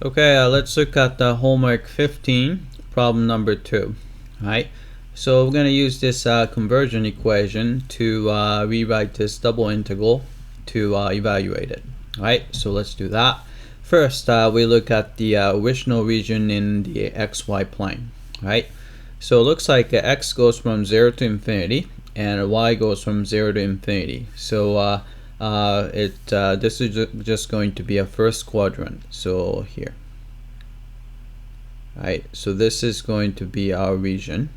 Okay, let's look at the homework 15, problem number 2. Alright, so we're going to use this conversion equation to rewrite this double integral to evaluate it. Alright, so let's do that. First, we look at the original region in the xy plane. Right, so it looks like x goes from 0 to infinity and y goes from 0 to infinity. So this is just going to be a first quadrant. So here, right, so this is going to be our region.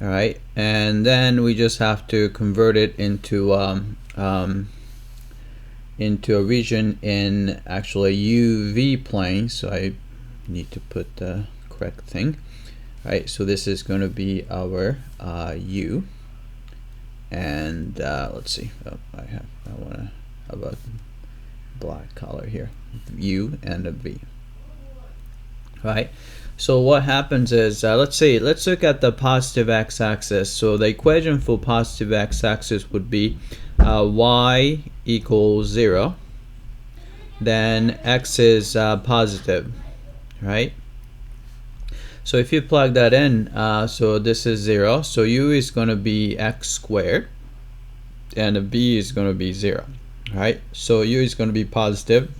All right, and then we just have to convert it into a region in actually UV plane. So I need to put the correct thing. Right, so this is going to be our U, and let's see. Oh, I want to have a black color here. U and a V. Right. So what happens is, let's look at the positive x-axis. So the equation for positive x-axis would be y equals 0. Then x is positive, right? So if you plug that in, so this is 0. So u is going to be x squared, and a b is going to be 0, right? So u is going to be positive,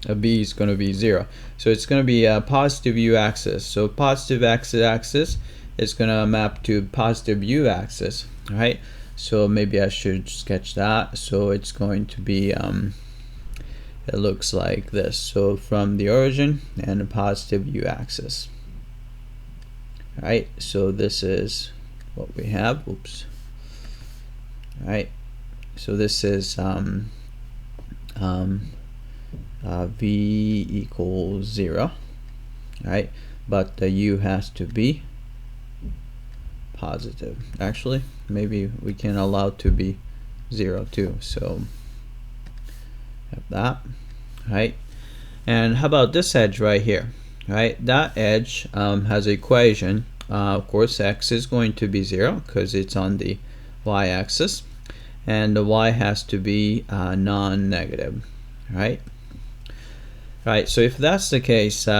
a b is going to be 0. So it's going to be a positive u-axis. So positive x-axis is going to map to positive u-axis, right? So maybe I should sketch that. So it's going to be, it looks like this. So from the origin and a positive u-axis. Right, so this is what we have. Oops. Right, so this is v equals 0. Right, but the u has to be positive. Actually, maybe we can allow it to be 0 too. So have that. Right, and how about this edge right here? Right, that edge has an equation. Of course, x is going to be 0 because it's on the y-axis, and the y has to be non-negative. Right. Right. So if that's the case, v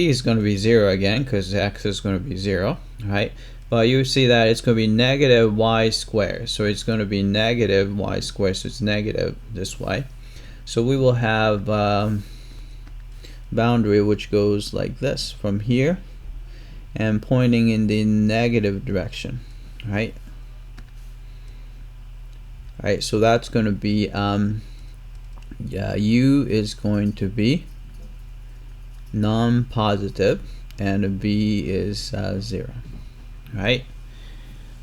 is going to be 0 again because x is going to be 0. Right. But you see that it's going to be negative y squared. So it's going to be negative y squared. So it's negative this way. So we will have boundary which goes like this from here and pointing in the negative direction, right? Right, so that's going to be u is going to be non-positive and v is 0, right?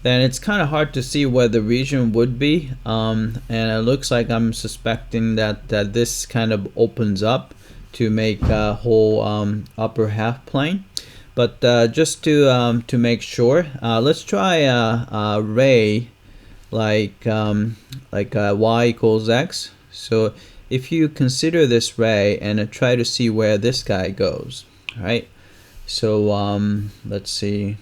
Then it's kind of hard to see where the region would be, and it looks like I'm suspecting that this kind of opens up to make a whole upper half plane. But just to make sure, let's try a ray like y equals x. So if you consider this ray and try to see where this guy goes, right? So let's see.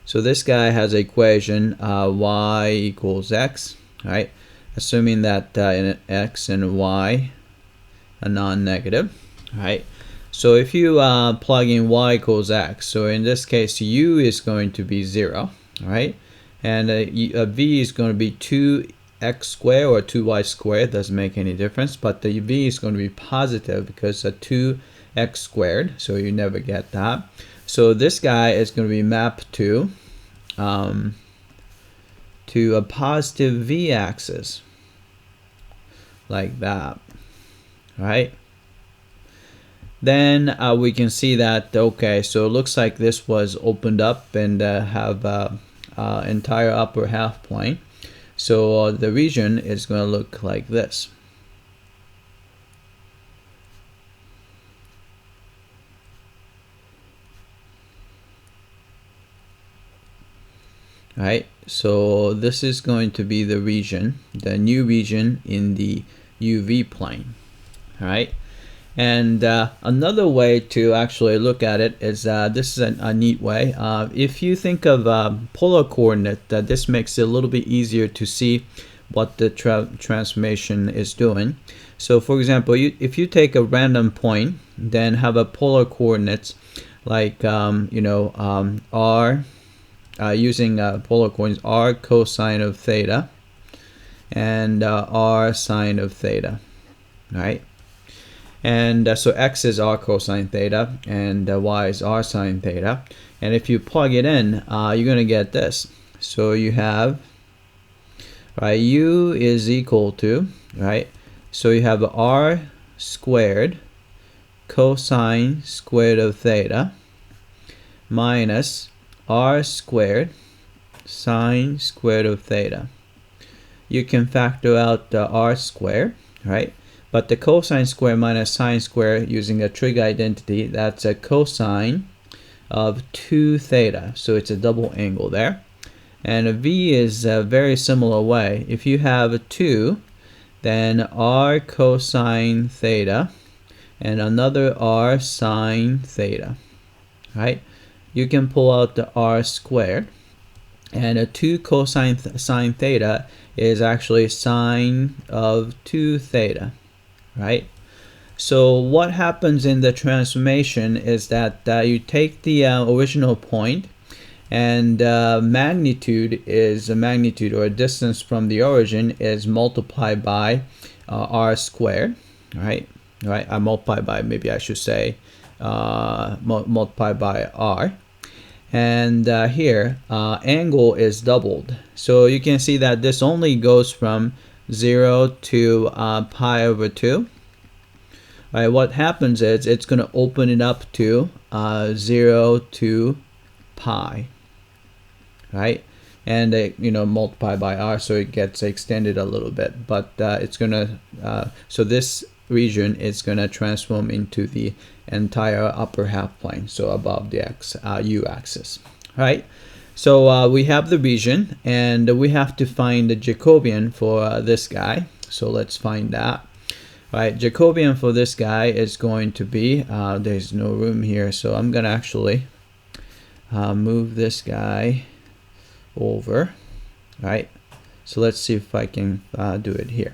So this guy has an equation y equals x, right? Assuming that x and y are non-negative, right? So if you plug in y equals x, so in this case u is going to be 0, right? And v is going to be 2x squared or 2y squared, doesn't make any difference, but the v is going to be positive because 2x squared, so you never get that. So this guy is going to be mapped to a positive v-axis, like that, right? Then we can see that, okay, so it looks like this was opened up and have entire upper half plane. So the region is going to look like this. Right, so this is going to be the region, the new region in the UV plane. Right, and another way to actually look at it is this is a neat way. If you think of polar coordinate, this makes it a little bit easier to see what the transformation is doing. So for example, if you take a random point, then have a polar coordinates like r, using polar coordinates r cosine of theta and r sine of theta, right? And so x is r cosine theta and y is r sine theta. And if you plug it in, you're going to get this. So you have, right, u is equal to, right, so you have r squared cosine squared of theta minus r squared sine squared of theta. You can factor out the r squared, right? But the cosine square minus sine square using a trig identity, that's a cosine of 2 theta. So it's a double angle there. And a v is a very similar way. If you have a 2, then r cosine theta and another r sine theta, right? You can pull out the r squared. And a 2 cosine sine theta is actually sine of 2 theta. Right? So what happens in the transformation is that you take the original point, and magnitude is a magnitude, or a distance from the origin is multiplied by r squared, right? I multiply by, maybe I should say multiply by r. And here angle is doubled, so you can see that this only goes from 0 to pi over 2. Right, what happens is it's going to open it up to 0 to pi, right? And multiply by r, so it gets extended a little bit. But it's going to so this region is going to transform into the entire upper half plane, so above the u axis, right? So we have the region, and we have to find the Jacobian for this guy. So let's find that. Right, Jacobian for this guy is going to be, there's no room here, so I'm going to actually move this guy over, right? So let's see if I can do it here,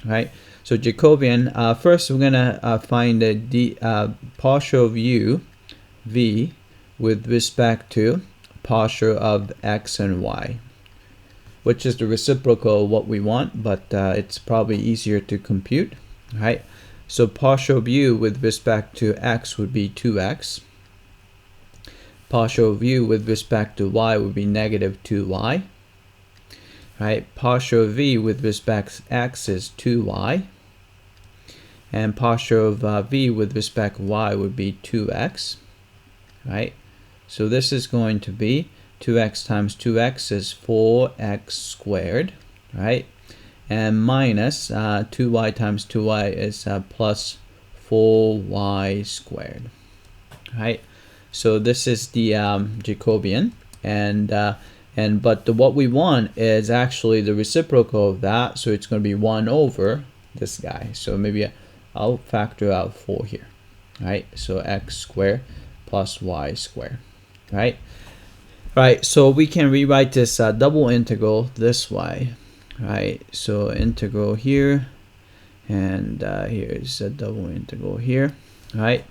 right? So Jacobian, first we're going to find the partial of u, v, with respect to partial of x and y, which is the reciprocal of what we want, but it's probably easier to compute, right? So partial of u with respect to x would be 2x. Partial of u with respect to y would be negative 2y. Right? Partial of v with respect to x is 2y. And partial of v with respect to y would be 2x. Right? So this is going to be 2x times 2x is 4x squared. Right? And minus 2y times 2y is plus 4y squared. Right? So this is the Jacobian, but what we want is actually the reciprocal of that, so it's going to be 1 over this guy. So maybe I'll factor out 4 here, right? So x squared plus y squared, right? Right, so we can rewrite this double integral this way, right? So integral here, and here's a double integral here, right?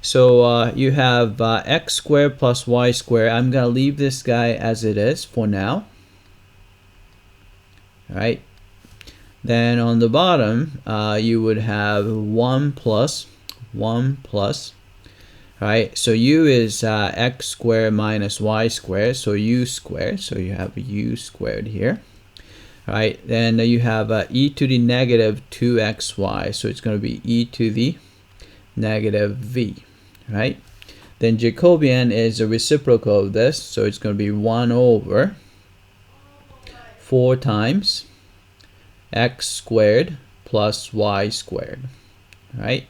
So you have x squared plus y squared. I'm going to leave this guy as it is for now. Right? Then on the bottom, you would have 1 plus, right? So u is x squared minus y squared, so u squared. So you have u squared here. Right? Then you have e to the negative 2xy, so it's going to be e to the negative v. Right? Then Jacobian is a reciprocal of this, so it's going to be 1 over 4 times x squared plus y squared. Right?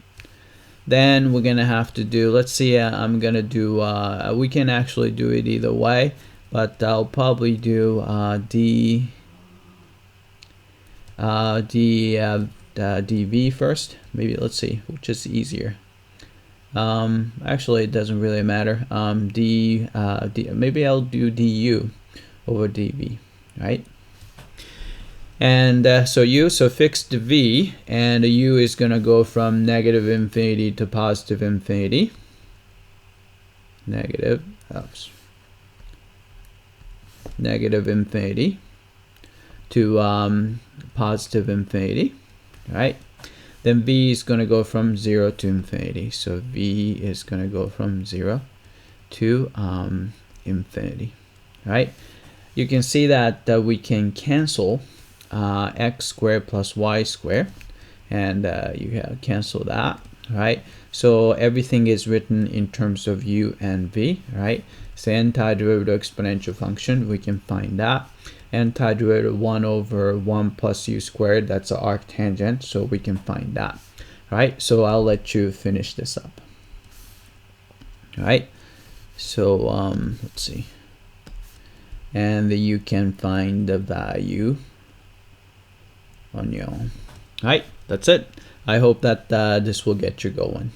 Then we're going to have to do, let's see, I'm going to do, we can actually do it either way, but I'll probably do dv first. Maybe, let's see, which is easier. Actually, it doesn't really matter. Maybe I'll do du over dv, right? And so fix the v, and the u is going to go from negative infinity to positive infinity. Negative infinity to positive infinity, right? Then v is going to go from 0 to infinity. So v is going to go from 0 to infinity, right? You can see that we can cancel x squared plus y squared, and you cancel that, right? So everything is written in terms of u and v, right? So antiderivative exponential function, we can find that. Antiderivative 1 over 1 plus u squared, that's an arctangent, so we can find that, right? So I'll let you finish this up. All right, so let's see, and you can find the value on your own. All right, that's it. I hope that this will get you going.